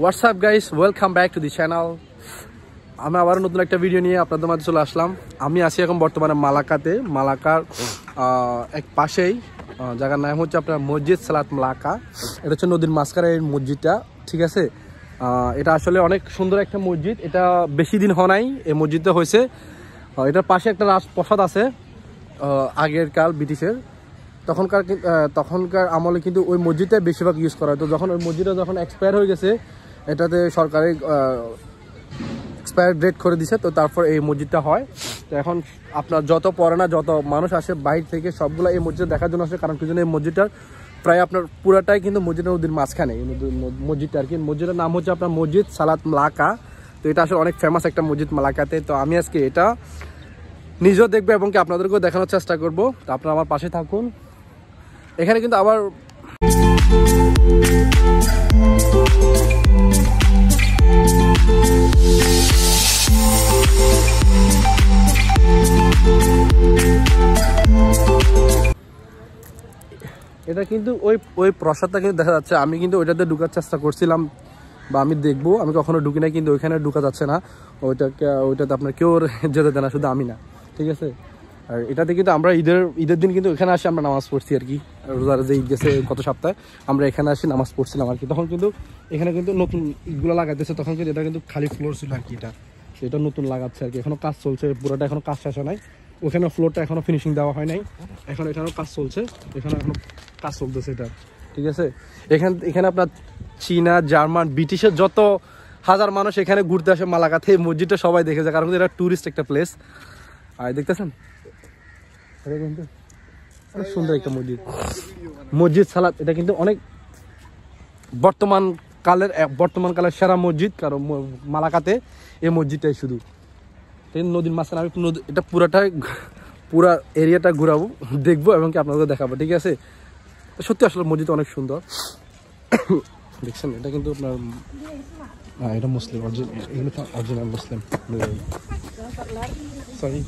WhatsApp guys, welcome back to the channel. আমি আবার নতুন একটা ভিডিও নিয়ে আপনাদের মাঝে চলে আসলাম। আমি আছি এখন বর্তমানে মালাকাতে। মালাকার এক পাশেই জায়গার নাম হচ্ছে আপনার মসজিদ সালাত মালাকা। এটা হচ্ছে নদীর মাঝখানে এই মসজিদটা, ঠিক আছে। এটা আসলে অনেক সুন্দর একটা মসজিদ। এটা বেশি দিন হয় নাই এই মসজিদটা হয়েছে। এটার পাশে একটা রাজপ্রাসাদ আছে আগের কাল ব্রিটিশের। তখনকার আমলে কিন্তু ওই মসজিদটাই বেশিরভাগ ইউজ করা হয়। তো যখন ওই মসজিদটা যখন এক্সপায়ার হয়ে গেছে, এটাতে সরকারি এক্সপায়ার ডেট করে দিছে, তো তারপর এই মসজিদটা হয়। তো এখন আপনার যত পড়ে না, যত মানুষ আসে বাইরে থেকে, সবগুলো এই মসজিদ দেখার জন্য আসে। কারণ কি জন্য এই মসজিদটার প্রায় আপনার পুরাটাই কিন্তু মসজিদের নদীর মাঝখানে এই মসজিদটা আর কি। মসজিদের নাম হচ্ছে আপনার মসজিদ সালাত মালাকা। তো এটা আসলে অনেক ফেমাস একটা মসজিদ মালাকাতে। তো আমি আজকে এটা নিজেও দেখবো এবং কি আপনাদেরকেও দেখানোর চেষ্টা করবো। তো আপনারা আমার পাশে থাকুন। এখানে কিন্তু আবার এটা কিন্তু ওই প্রসাদটা কিন্তু দেখা যাচ্ছে। আমি কিন্তু ওইটাতে ঢুকার চেষ্টা করছিলাম বা আমি দেখবো, আমি কখনো ঢুকি না, কিন্তু ওইখানে ঢুকা যাচ্ছে না। ওইটাতে আপনার কেউ যেতে দেয় না, শুধু আমি না, ঠিক আছে। আর এটাতে কিন্তু আমরা ঈদের দিন কিন্তু এখানে আসি, আমরা নামাজ পড়ছি আর কি। রোজার যে ঈদ গেছে গত সপ্তাহে, আমরা এখানে আসি নামাজ পড়ছিলাম আর কি। তখন কিন্তু এখানে কিন্তু নতুন ঈদগুলো লাগাইতেছে। তখন কিন্তু এটা কিন্তু খালি ফ্লোর ছিল আর কি। এটা নতুন লাগাচ্ছে আর কি। এখনো কাজ চলছে, পুরোটা এখনো কাজ শেষ হয় নাই। ওখানে ফ্লোরটা এখনো ফিনিশিং দেওয়া হয় নাই, এখানেও কাজ চলছে। এখানে এখনো কাজ চলতেছে এটা, ঠিক আছে। এখানে আপনার চীনা, জার্মান, ব্রিটিশের যত হাজার মানুষ এখানে ঘুরতে আসে মালাকাতে। এই মসজিদটা সবাই দেখেছে, কারণ এটা ট্যুরিস্ট একটা প্লেস। আর দেখতেছেন এটা কিন্তু অনেক সুন্দর একটা মসজিদ সালাত। এটা কিন্তু অনেক বর্তমান কালের সেরা মসজিদ, কারণ মালাকাতে এই মসজিদটাই শুধু নদীর মাঝখানে। আমি এটা পুরা এরিয়াটা ঘুরাবো, দেখবো এবং কি আপনাদের দেখাবো, ঠিক আছে। সত্যি আসলে মসজিদ অনেক সুন্দর। দেখছেন এটা কিন্তু আপনার এটা মুসলিম, এগুলো তো অরিজিনাল মুসলিম। সরি,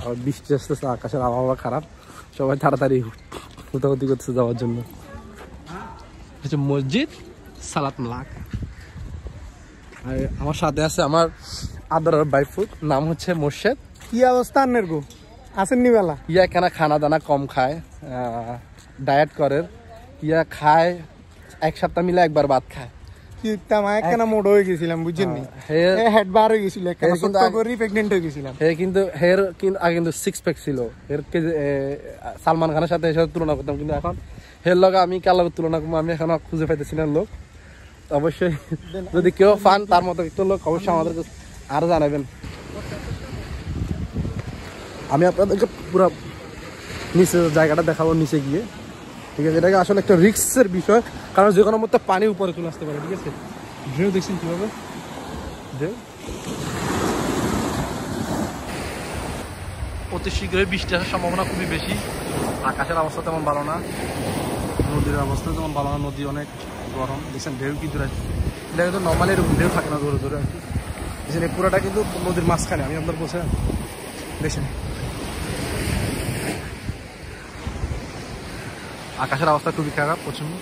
আর বৃষ্টি আসতেছে, আকাশের আবহাওয়া খারাপ, সবাই তাড়াতাড়ি হুতাহুতি করতেছে যাওয়ার জন্য। হচ্ছে মসজিদ সালাত মালাকা। আর আমার সাথে আছে আমার আদরের বাইফুট, নাম হচ্ছে মোর্শেদ। কি অবস্থা আপনার গো? আসেননি বেলা? ইয়া কেন খানা দানা কম খায়, ডায়েট করে। ইয়া খায় এক সপ্তাহ মিলে একবার ভাত খায়। মোটা হয়ে গেছিলাম, বুঝছেন নি? হেড বার হয়ে গেছিল, প্রেগনেন্ট হয়ে গেছিলাম। কিন্তু আগে কিন্তু 6 প্যাক ছিল। সালমান খানের সাথে এসব তুলনা করতাম, কিন্তু এখন হের লগে আমি কালার তুলনা করবো, আমি এখন খুঁজে পাইতেছি না লোক। অবশ্যই যদি কেউ পান তার মতো একটু লোক, অবশ্যই আমাদেরকে আরো জানাবেন। আমি আপনাদেরকে পুরো নিচে জায়গাটা দেখাবো, নিচে গিয়ে, ঠিক আছে। এটাকে আসলে একটা রিস্কের বিষয়, কারণ যে কোনো মধ্যে পানি উপরে চলে আসতে পারে, ঠিক আছে। ঢেউ দেখছেন কিভাবে, ঢেউ অতি শীঘ্রই বৃষ্টি আসার সম্ভাবনা খুবই বেশি। আকাশের অবস্থা তেমন ভালো না, নদীর অবস্থা তেমন ভালো না, নদী অনেক গরম। দেখছেন ঢেউ কি দূরে, এটা কিন্তু নর্মালি এরকম ঢেউ থাকে না ধরে ধরে আর কি। দেখছেন এই পুরোটা কিন্তু নদীর মাঝখানে, আমি আপনার বলছি দেখছেন। আকাশের অবস্থা খুবই খারাপ, প্রচন্ড।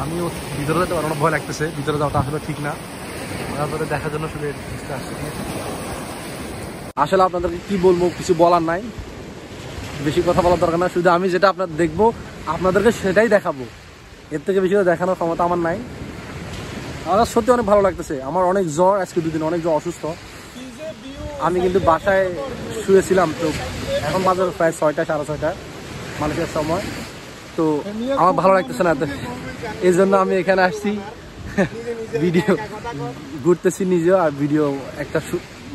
আমিও ভিতরে যেতে পারবো না, ভয় লাগতেছে। ভিতরে যাওয়াটা আসলে ঠিক না, আপনাদের দেখার জন্য শুধু আসছে। আসলে আপনাদেরকে কি বলবো, কিছু বলার নাই, বেশি কথা বলার দরকার না। শুধু আমি যেটা আপনার দেখবো, আপনাদেরকে সেটাই দেখাবো। এর থেকে বেশি দেখানোর ক্ষমতা আমার নাই। আমার সত্যি অনেক ভালো লাগতেছে। আমার অনেক জ্বর, আজকে 2 দিন অনেক জ্বর, অসুস্থ। আমি কিন্তু বাসায় শুয়েছিলাম। তো এখন বাজে প্রায় 6টা, সাড়ে 6টা মানুষের সময়। তো আমার ভালো লাগতেছে না, এই জন্য আমি এখানে আসছি, ভিডিও ঘুরতেছি নিজেও, আর ভিডিও একটা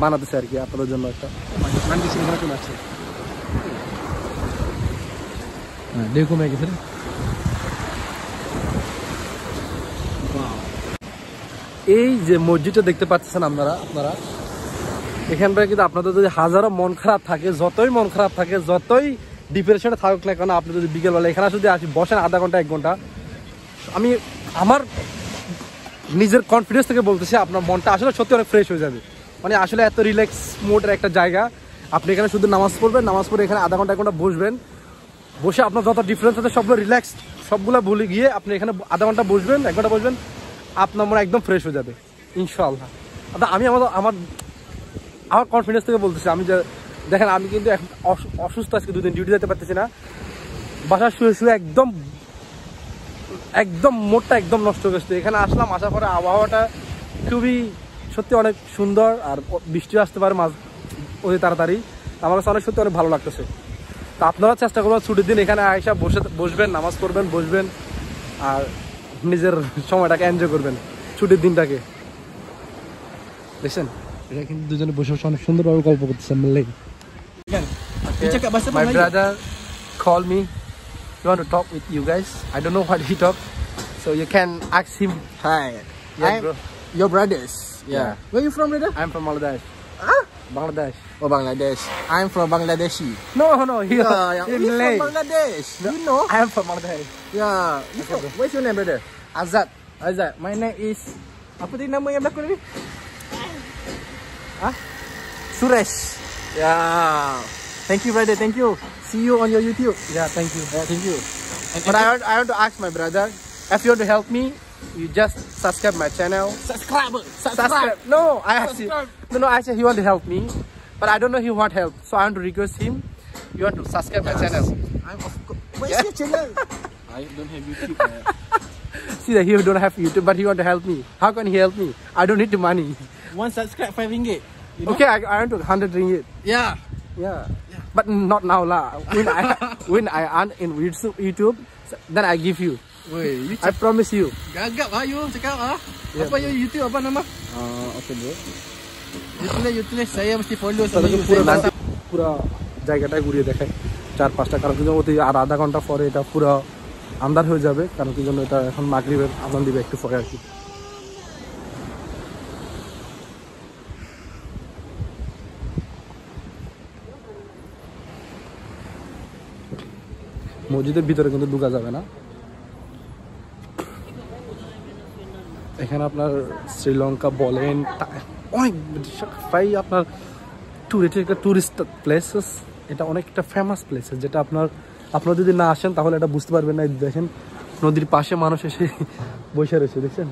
বানাতেছি আর কি আপনাদের জন্য। একটা ঢেউ কমে গেছে। এই যে মসজিদটা দেখতে পাচ্ছেন আপনারা, এখানটায় কিন্তু আপনাদের যদি হাজারো মন খারাপ থাকে, যতই মন খারাপ থাকে, যতই ডিপ্রেশনে থাকুক না কেন, আপনি যদি বিকেলবেলা এখানে যদি আসি, বসেন আধা ঘন্টা 1 ঘন্টা, আমি আমার নিজের কনফিডেন্স থেকে বলতেছি, আপনার মনটা আসলে সত্যি অনেক ফ্রেশ হয়ে যাবে। মানে আসলে এত রিল্যাক্স মোডের একটা জায়গা। আপনি এখানে শুধু নামাজ পড়বেন, নামাজ পড়ে এখানে আধা ঘন্টা 1 ঘন্টা বসবেন, বসে আপনার যত ডিফারেন্স আছে সবগুলো রিল্যাক্সড, সবগুলো ভুলে গিয়ে আপনি এখানে আধা ঘন্টা বসবেন, 1 ঘন্টা বসবেন, আপনার মনে একদম ফ্রেশ হয়ে যাবে ইনশাআল্লাহ। আমি আমার কনফিডেন্স থেকে বলতেছি, আমি যে দেখেন আমি কিন্তু এখন অসুস্থ, আজকে 2 দিন ডিউটি যেতে পারতেছি না, বাসায় শুয়ে শুয়ে একদম মোডটা একদম নষ্ট হয়ে গেছে। এখানে আসলাম, আসার পরে আবহাওয়াটা খুবই সত্যি অনেক সুন্দর, আর বৃষ্টি আসতে পারে অতি তাড়াতাড়ি। আমার কাছে অনেক সত্যি অনেক ভালো লাগতেছে। তো আপনারা চেষ্টা করবেন ছুটির দিন এখানে আইসা বসবেন, নামাজ পড়বেন, বসবেন আর নিজের সময়টাকে এনজয় করবেন, ছুটির দিনটাকে। দেখছেন এটা কিন্তু দুজনে বসে বসে অনেক সুন্দরভাবে গল্প করতেছেন বললেই। My brother called me. He want to talk with you guys. I don't know what he talk, so you can ask him. Hi, Yeah, I'm bro. your brothers. Yeah. Where you from, brother? I'm from Bangladesh. Bangladesh. Oh, Bangladesh. I'm from Bangladeshi. No, he Yeah, in we're Malay. from Bangladesh. You know? I am from Bangladesh. Yeah. What's your name, brother? Azad. Azad. My name is. Apa tadi nama yang belakang ni? Suresh. Yeah. Thank you, brother. Thank you. See you on your YouTube. Yeah, thank you. Yeah, thank you. But I want to ask my brother, if you want to help me, you just subscribe my channel. Subscribe. No, I asked you. No, I said he want to help me, but I don't know he want help. So I want to request him. You want to subscribe my channel. I'm of course. Where's your channel? I don't have YouTube. See that he don't have YouTube, but he want to help me. How can he help me? I don't need the money. One subscribe, 5 ringgit. You know? Okay, I want to 100 ringgit. Yeah. Yeah. But not now lah. When I earn in YouTube, then I give you. Woi, you I promise you. gagap ah you cakap ah. Yeah, Apa your YouTube apa nama? Okay bro. You tulis saya mesti follow sama তাদেরকে you. পুরো Saya পুরো জায়গাটা ঘুরিয়ে দেখায় 4-5টা, কারণ কি অতি আর আধা ঘন্টা পরে এটা পুরো আন্ধার হয়ে যাবে, কারণ কি জন্য এটা এখন মাগরিবের আজান দিবে একটু পরে আর কি। মসজিদের ভিতরে কিন্তু ঢোকা যাবে না। এখানে আপনার শ্রীলঙ্কা বলেন অনেক প্রায় আপনার টুরিস্ট প্লেসেস, এটা অনেকটা ফেমাস প্লেসেস, যেটা আপনারা যদি না আসেন তাহলে এটা বুঝতে পারবেন না। দেখেন নদীর পাশে মানুষ এসে বসে রয়েছে, দেখছেন।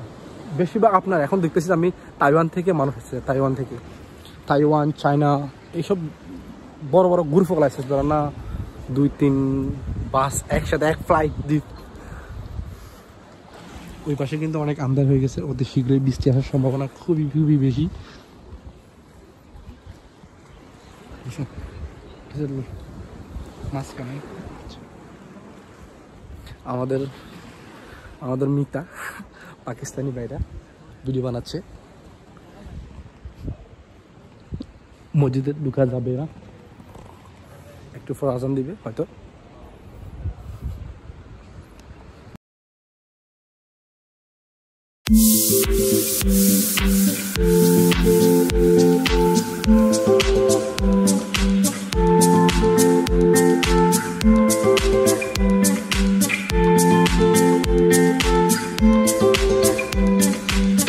বেশিরভাগ আপনার এখন দেখতেছি আমি তাইওয়ান থেকে মানুষ এসেছে, তাইওয়ান চায়না এইসব বড় বড় গ্রুপ গুলো আসছে, ধরো না 2-3 বাস একসাথে এক ফ্লাইট দ্বীপ। ওই পাশে কিন্তু অনেক আন্ধার হয়ে গেছে, অতি শীঘ্রই বৃষ্টি আসার সম্ভাবনা খুবই বেশি। মাঝখানে আমাদের মিতা পাকিস্তানি ভাইরা ভিডিও বানাচ্ছে। মসজিদে ঢুকা যাবে না, একটু পর আজান দিবে হয়তো।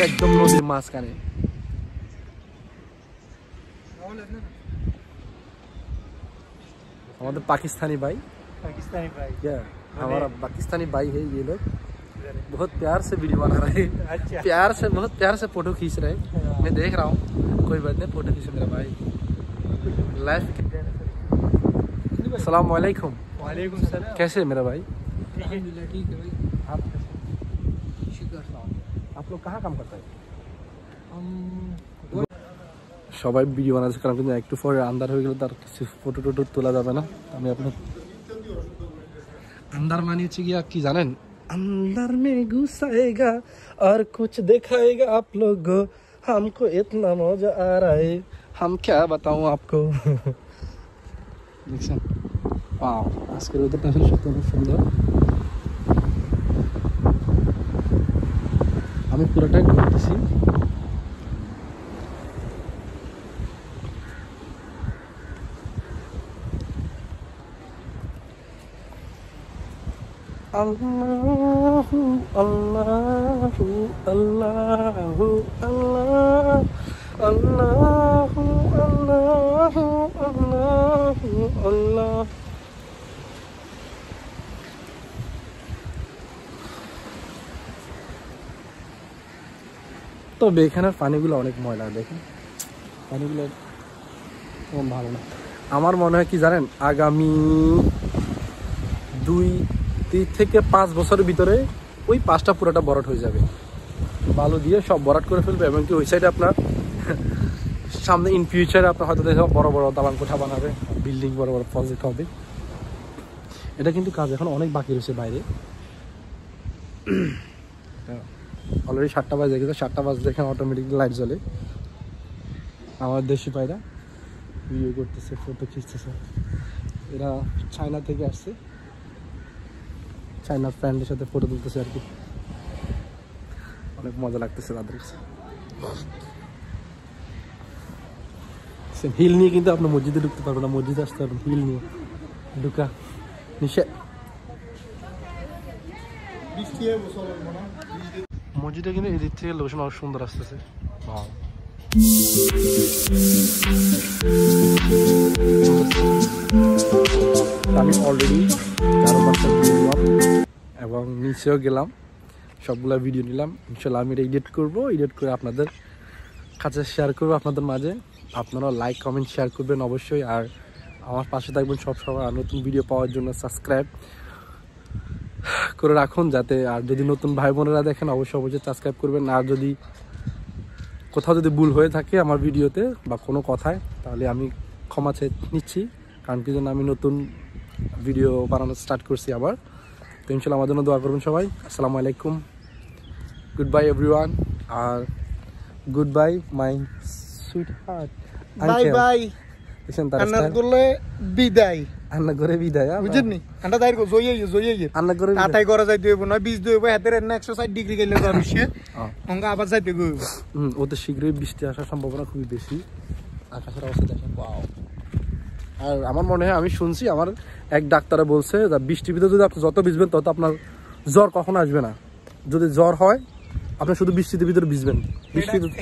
একদম নদীর মাঝখানে। हमारे पाकिस्तानी भाई क्या हमारा पाकिस्तानी भाई है ये लोग, बहुत प्यार से वीडियो बना रहे हैं। अच्छा। बहुत प्यार से फोटो खींच रहे हैं। मैं देख रहा हूँ, कोई बात नहीं, फोटो खींच मेरा भाई लाइव। अस्सलाम वालेकुम। वालेकुम सलाम। कैसे है मेरा भाई? अल्हम्दुलिल्लाह ठीक है भाई। आप शुक्र। आप लोग कहाँ काम करते हैं? हम সবাই ভিডিও বানাচ্ছে, কারণ কিন্তু একটু পরে আন্ধার হয়ে গেলে তার কিছু ফটো টোটো তোলা যাবে না। আমি আপনার अंदर मानी गया कि जानें अंदर में घुसाएगा और कुछ दिखाएगा आप लोगों, हमको इतना मजा आ रहा है हम क्या बताऊं आपको। দেখছেন वाओ আজকের ওয়েদারটা আসলে সত্যি অনেক সুন্দর। আমি পুরোটাই ঘুরতেছি। Allahu Allahu Allahu Allah Allahu Allahu Allahu Allah। তবে এখানের পানিগুলো অনেক ময়লা, দেখেন পানিগুলো তেমন ভালো না। আমার মনে হয় কি জানেন, আগামী 2 থেকে 5 বছরের ভিতরে ওই পাঁচটা পুরোটা ভরাট হয়ে যাবে, বালু দিয়ে সব ভরাট করে ফেলবে। এবং কি ওই সাইডে আপনার সামনে ইন ফিউচারে আপনার হয়তো দেখো বড় বড় দালান কোঠা বানাবে, বিল্ডিং বড় বড় প্রজেক্ট হবে। এটা কিন্তু কাজ এখন অনেক বাকি রয়েছে বাইরে। অলরেডি 7টা বাজে গেছে, 7টা বাজে এখানে অটোমেটিক লাইট জ্বলে। আমার দেশি পায়রা ভিডিও করতেছে, ফটো খিঁচতেছে। এরা চায়না থেকে আসছে, চায়নার ফ্রেন্ডের সাথে ফটো তুলতেছে আর কি। অনেক মজা লাগতেছে তাদের কাছে। হিল নিয়ে কিন্তু আপনি মসজিদে ঢুকতে পারবেন না, মসজিদে আসতে পারবেন হিল নিয়ে, ঢুকা নিষেধ। মসজিদে কিন্তু এদিক থেকে লোকেশন অনেক সুন্দর আসতেছে। আমি অলরেডি 4-5টা ভিডিও দিলাম এবং নিচেও গেলাম, সবগুলা ভিডিও নিলাম। ইনশাল্লাহ আমি এটা এডিট করবো, এডিট করে আপনাদের কাছে শেয়ার করবো আপনাদের মাঝে। আপনারা লাইক কমেন্ট শেয়ার করবেন অবশ্যই, আর আমার পাশে থাকবেন সবসময়। আর নতুন ভিডিও পাওয়ার জন্য সাবস্ক্রাইব করে রাখুন যাতে, আর যদি নতুন ভাই বোনেরা দেখেন অবশ্যই সাবস্ক্রাইব করবেন। আর যদি কোথাও যদি ভুল হয়ে থাকে আমার ভিডিওতে বা কোনো কথায়, তাহলে আমি ক্ষমা চেয়ে নিচ্ছি, কারণ কি জন্য আমি নতুন ভিডিও বানানো স্টার্ট করছি আবার। তো ইনশাল্লাহ আমার জন্য দোয়া করবেন সবাই। আসসালামু আলাইকুম, গুড বাই এভরিওয়ান, আর good bye my sweetheart. Bye bye, আন্নার করলে বিদায়, আন্না করে বিদায়, বুঝেননি? আন্না দাইর কো জইয়ে আন্না করে আটাই করা যাইতে হইব না, 20 দইব হাতের 160 ডিগ্রি গেলে তো আরছে অঙ্গ আবার যাইতে গইব। ওতে শীঘ্রই বৃষ্টি আসার সম্ভাবনা খুবই বেশি। আকাশের অবস্থা দেখেন, ওয়াও। আর আমার মনে হয়, আমি শুনছি আমার এক ডাক্তারে বলছে যে বৃষ্টির ভিতরে যদি আপনি যত ভিজবেন তত আপনার জ্বর কখনো আসবে না। যদি জ্বর হয় আপনি শুধু বৃষ্টির ভিতরে ভিজবেন।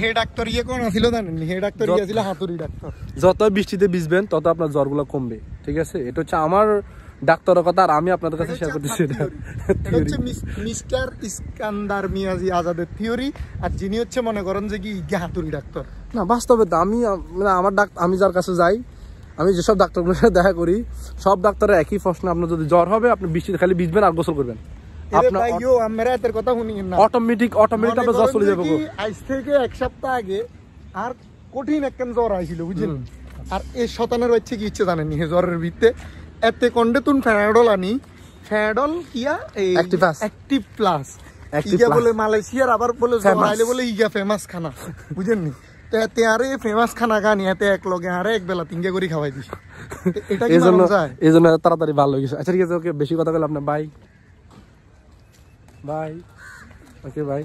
হে ডাক্তার ইয়ে কোন ছিল জানেন? হে ডাক্তার ইয়ে ছিল হাতুড়ি ডাক্তার। যত বৃষ্টিতে ভিজবেন তত আপনার জ্বরগুলো কমবে, ঠিক আছে? এটা হচ্ছে আমার ডাক্তারের কথা, আর আমি আপনাদের কাছে শেয়ার করতেছি। এটা হচ্ছে মিস্টার ইস্কান্দার মিয়াজি আজাদের থিওরি। আর যিনি হচ্ছে মনে করেন যে কি হাতুড়ি ডাক্তার। না, বাস্তবে তো আমি মানে আমি যার কাছে যাই, আমি যেসব ডাক্তারগুলোর সাথে দেখা করি, সব ডাক্তারের একই প্রশ্ন, আপনার যদি জ্বর হবে আপনি বৃষ্টিতে খালি ভিজবেন আর গোসল করবেন, অটোমেটিক আপনার জ্বর চলে যাবে। আজ থেকে 1 সপ্তাহ আগে আর কঠিন একটা জ্বর আইছিল, বুঝলেন? আর এই শতানের হচ্ছে কি ইচ্ছে জানেন? জ্বরের ভিত্তে এতে কন্ডে তুন ফ্যানাডল আনি, ফ্যানাডল কিয়া এই অ্যাক্টিভ প্লাস ইয়া বলে মালয়েশিয়ার, আবার বলে জ্বর আইলে বলে ইয়া ফেমাস খানা, বুঝেননি? তো এতে আরে ফেমাস খানা গানি এতে এক লগে আরে এক বেলা 3 করে খাওয়াই দিস। এটা কি মানা যায়? এইজন্য তাড়াতাড়ি ভালো হয়ে গেছে। আচ্ছা ঠিক আছে, ওকে, বেশি কথা বলে আপনার বাই বাই, ওকে বাই।